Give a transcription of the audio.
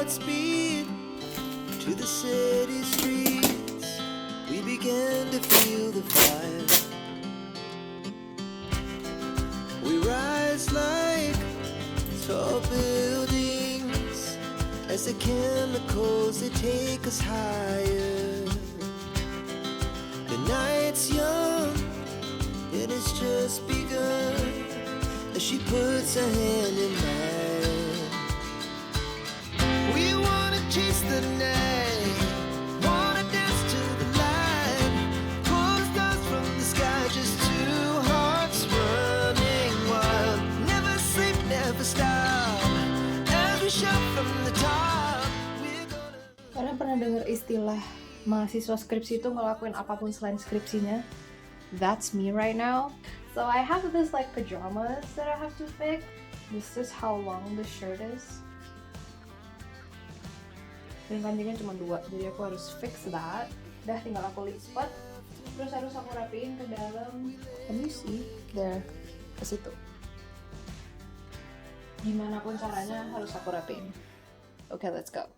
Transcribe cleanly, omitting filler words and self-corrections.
speed to the city streets. We began to feel the fire. We rise like tall buildings as the chemicals they take us higher. The night's young, it has just begun as she puts her hand in mine. We wanna chase the night, wanna dance to the light, pull the stars from the sky, just two hearts running wild. Never sleep, never stop, as we shout from the top. We're gonna... Kalian pernah dengar istilah mahasiswa skripsi itu ngelakuin apapun selain skripsinya? That's me right now. So I have this like pajamas that I have to fix. This is how long the shirt is. Dan panjangnya cuma 2, jadi aku harus fix that. Udah tinggal aku lipat, terus harus aku rapiin ke dalam. Can you see? There, ke situ. Gimana pun caranya harus aku rapiin. Okay, let's go.